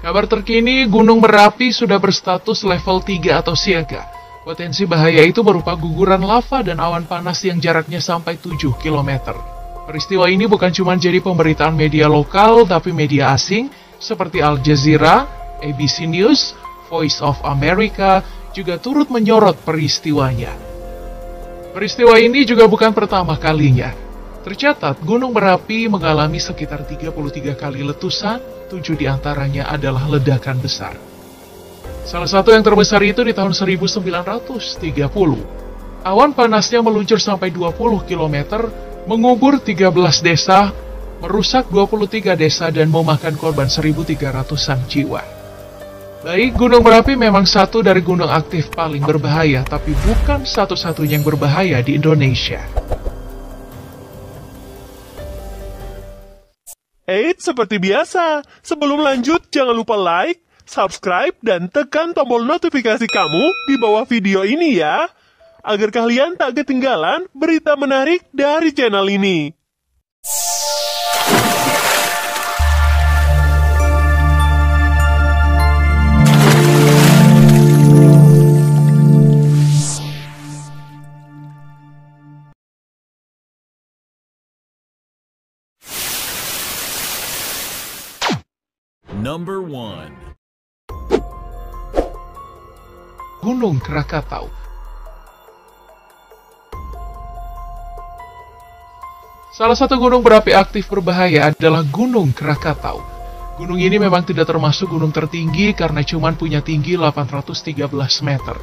Kabar terkini, Gunung Merapi sudah berstatus level 3 atau siaga. Potensi bahaya itu berupa guguran lava dan awan panas yang jaraknya sampai 7 km. Peristiwa ini bukan cuma jadi pemberitaan media lokal, tapi media asing seperti Al Jazeera, ABC News, Voice of America juga turut menyorot peristiwanya. Peristiwa ini juga bukan pertama kalinya. Tercatat, Gunung Merapi mengalami sekitar 33 kali letusan, 7 diantaranya adalah ledakan besar. Salah satu yang terbesar itu di tahun 1930. Awan panasnya meluncur sampai 20 km, mengubur 13 desa, merusak 23 desa dan memakan korban 1.300-an jiwa. Baik, Gunung Merapi memang satu dari gunung aktif paling berbahaya, tapi bukan satu-satunya yang berbahaya di Indonesia. Seperti biasa, sebelum lanjut jangan lupa like, subscribe, dan tekan tombol notifikasi kamu di bawah video ini ya, agar kalian tak ketinggalan berita menarik dari channel ini. Number 1. Gunung Krakatau. Salah satu gunung berapi aktif berbahaya adalah Gunung Krakatau. Gunung ini memang tidak termasuk gunung tertinggi karena cuma punya tinggi 813 meter.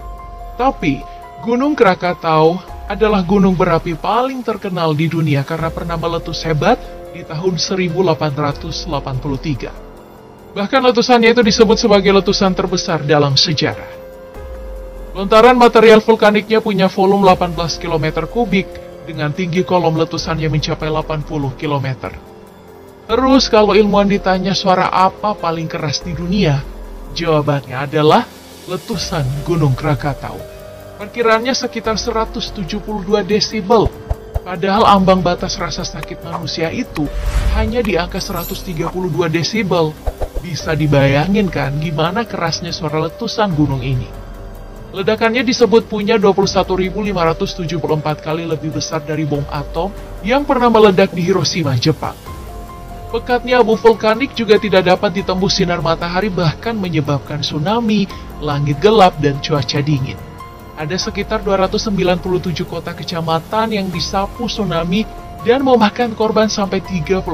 Tapi, Gunung Krakatau adalah gunung berapi paling terkenal di dunia karena pernah meletus hebat di tahun 1883. Bahkan letusannya itu disebut sebagai letusan terbesar dalam sejarah. Lontaran material vulkaniknya punya volume 18 km kubik dengan tinggi kolom letusannya mencapai 80 km. Terus kalau ilmuwan ditanya suara apa paling keras di dunia, jawabannya adalah letusan Gunung Krakatau. Perkiraannya sekitar 172 desibel. Padahal ambang batas rasa sakit manusia itu hanya di angka 132 desibel. Bisa dibayangin kan gimana kerasnya suara letusan gunung ini. Ledakannya disebut punya 21.574 kali lebih besar dari bom atom yang pernah meledak di Hiroshima, Jepang. Pekatnya abu vulkanik juga tidak dapat ditembus sinar matahari, bahkan menyebabkan tsunami, langit gelap, dan cuaca dingin. Ada sekitar 297 kota kecamatan yang disapu tsunami dan memakan korban sampai 36.000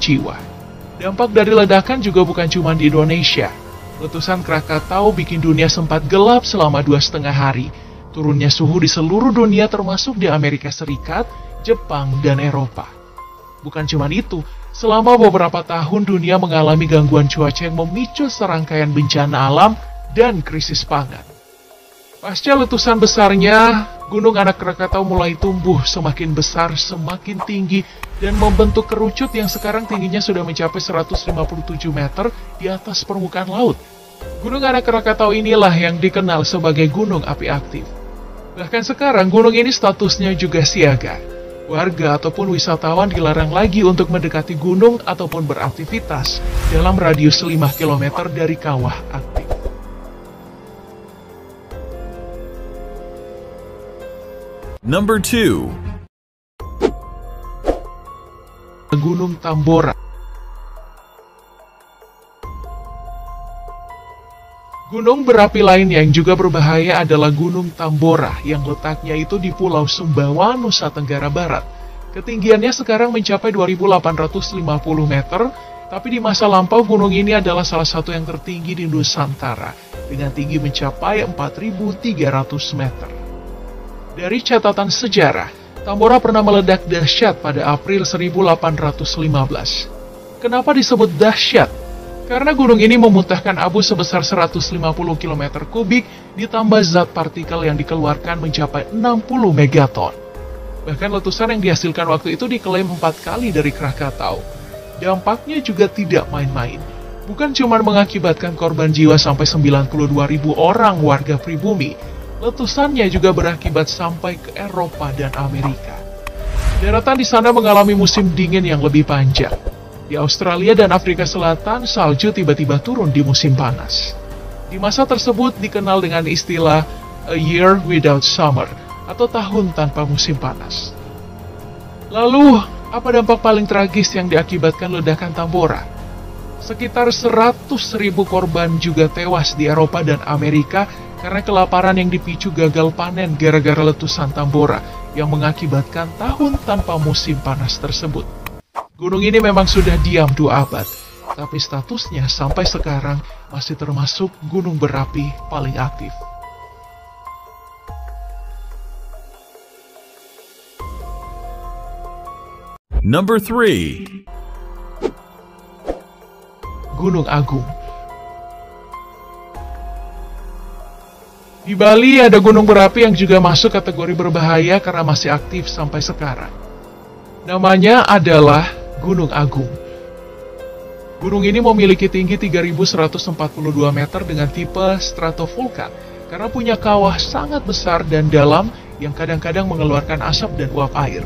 jiwa. Dampak dari ledakan juga bukan cuma di Indonesia. Letusan Krakatau bikin dunia sempat gelap selama 2,5 hari. Turunnya suhu di seluruh dunia termasuk di Amerika Serikat, Jepang, dan Eropa. Bukan cuma itu, selama beberapa tahun dunia mengalami gangguan cuaca yang memicu serangkaian bencana alam dan krisis pangan. Pasca letusan besarnya, Gunung Anak Krakatau mulai tumbuh semakin besar, semakin tinggi, dan membentuk kerucut yang sekarang tingginya sudah mencapai 157 meter di atas permukaan laut. Gunung Anak Krakatau inilah yang dikenal sebagai gunung api aktif. Bahkan sekarang gunung ini statusnya juga siaga. Warga ataupun wisatawan dilarang lagi untuk mendekati gunung ataupun beraktivitas dalam radius 5 km dari kawah aktif. Number 2. Gunung Tambora. Gunung berapi lain yang juga berbahaya adalah Gunung Tambora yang letaknya itu di Pulau Sumbawa, Nusa Tenggara Barat. Ketinggiannya sekarang mencapai 2.850 meter, tapi di masa lampau gunung ini adalah salah satu yang tertinggi di Nusantara dengan tinggi mencapai 4.300 meter. Dari catatan sejarah, Tambora pernah meledak dahsyat pada April 1815. Kenapa disebut dahsyat? Karena gunung ini memuntahkan abu sebesar 150 km kubik ditambah zat partikel yang dikeluarkan mencapai 60 megaton. Bahkan letusan yang dihasilkan waktu itu diklaim 4 kali dari Krakatau. Dampaknya juga tidak main-main. Bukan cuma mengakibatkan korban jiwa sampai 92.000 orang warga pribumi, letusannya juga berakibat sampai ke Eropa dan Amerika. Daratan di sana mengalami musim dingin yang lebih panjang. Di Australia dan Afrika Selatan, salju tiba-tiba turun di musim panas. Di masa tersebut dikenal dengan istilah A Year Without Summer, atau tahun tanpa musim panas. Lalu, apa dampak paling tragis yang diakibatkan ledakan Tambora? Sekitar 100.000 korban juga tewas di Eropa dan Amerika karena kelaparan yang dipicu gagal panen gara-gara letusan Tambora yang mengakibatkan tahun tanpa musim panas tersebut. Gunung ini memang sudah diam 2 abad, tapi statusnya sampai sekarang masih termasuk gunung berapi paling aktif. Number 3. Gunung Agung. Di Bali ada gunung berapi yang juga masuk kategori berbahaya karena masih aktif sampai sekarang. Namanya adalah Gunung Agung. Gunung ini memiliki tinggi 3.142 meter dengan tipe stratovulkan karena punya kawah sangat besar dan dalam yang kadang-kadang mengeluarkan asap dan uap air.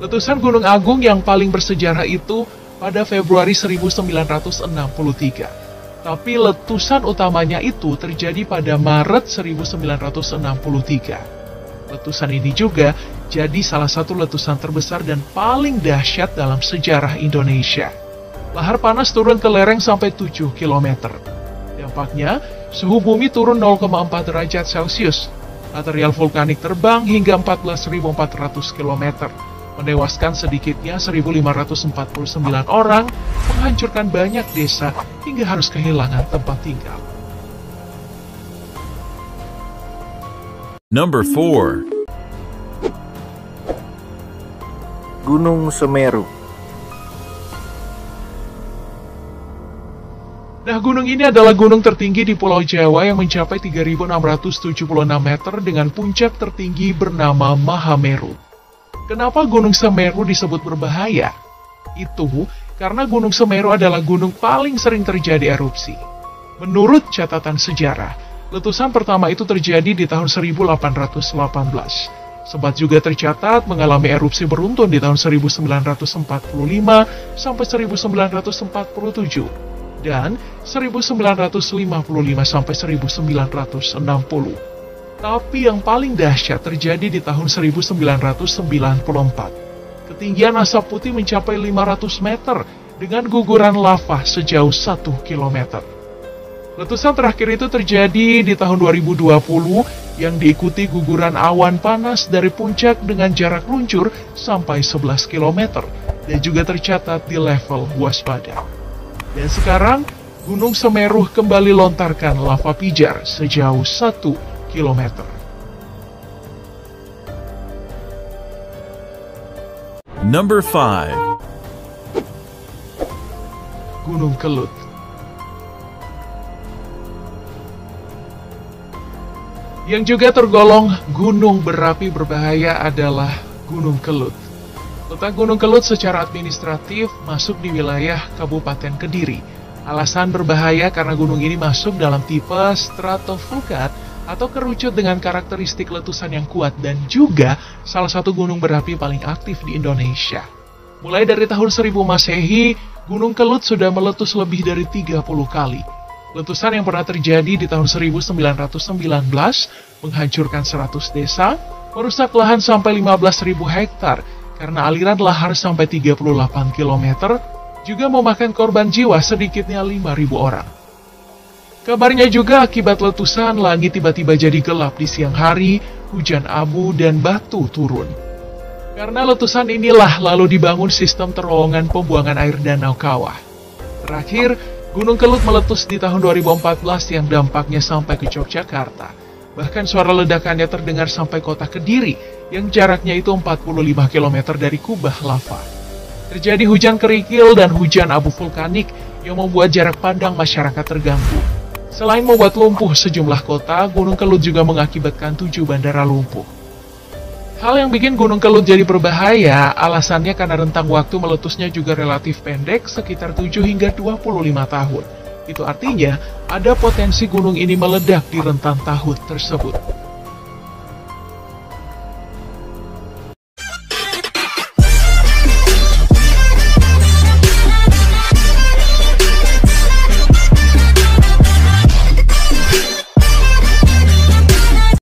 Letusan Gunung Agung yang paling bersejarah itu pada Februari 1963. Tapi letusan utamanya itu terjadi pada Maret 1963. Letusan ini juga jadi salah satu letusan terbesar dan paling dahsyat dalam sejarah Indonesia. Lahar panas turun ke lereng sampai 7 km. Dampaknya, suhu bumi turun 0,4 derajat Celcius. Material vulkanik terbang hingga 14.400 km. Menewaskan sedikitnya 1.549 orang, menghancurkan banyak desa hingga harus kehilangan tempat tinggal. Number 4. Gunung Semeru. Nah, gunung ini adalah gunung tertinggi di Pulau Jawa yang mencapai 3.676 meter dengan puncak tertinggi bernama Mahameru. Kenapa Gunung Semeru disebut berbahaya? Itu karena Gunung Semeru adalah gunung paling sering terjadi erupsi. Menurut catatan sejarah, letusan pertama itu terjadi di tahun 1818. Sempat juga tercatat mengalami erupsi beruntun di tahun 1945 sampai 1947 dan 1955 sampai 1960. Tapi yang paling dahsyat terjadi di tahun 1994. Ketinggian asap putih mencapai 500 meter dengan guguran lava sejauh 1 km. Letusan terakhir itu terjadi di tahun 2020 yang diikuti guguran awan panas dari puncak dengan jarak luncur sampai 11 km dan juga tercatat di level waspada. Dan sekarang, Gunung Semeru kembali lontarkan lava pijar sejauh 1 km. Number 5. Gunung Kelut. Yang juga tergolong gunung berapi berbahaya adalah Gunung Kelut. Letak Gunung Kelut secara administratif masuk di wilayah Kabupaten Kediri. Alasan berbahaya karena gunung ini masuk dalam tipe stratovulkan atau kerucut dengan karakteristik letusan yang kuat dan juga salah satu gunung berapi paling aktif di Indonesia. Mulai dari tahun 1000 Masehi, Gunung Kelut sudah meletus lebih dari 30 kali. Letusan yang pernah terjadi di tahun 1919 menghancurkan 100 desa, merusak lahan sampai 15.000 hektar karena aliran lahar sampai 38 km, juga memakan korban jiwa sedikitnya 5.000 orang. Kabarnya juga akibat letusan, langit tiba-tiba jadi gelap di siang hari, hujan abu dan batu turun. Karena letusan inilah lalu dibangun sistem terowongan pembuangan air danau kawah. Terakhir, Gunung Kelut meletus di tahun 2014 yang dampaknya sampai ke Yogyakarta. Bahkan suara ledakannya terdengar sampai kota Kediri yang jaraknya itu 45 km dari kubah lava. Terjadi hujan kerikil dan hujan abu vulkanik yang membuat jarak pandang masyarakat terganggu. Selain membuat lumpuh sejumlah kota, Gunung Kelut juga mengakibatkan 7 bandara lumpuh. Hal yang bikin Gunung Kelut jadi berbahaya, alasannya karena rentang waktu meletusnya juga relatif pendek, sekitar 7 hingga 25 tahun. Itu artinya, ada potensi gunung ini meledak di rentang tahun tersebut.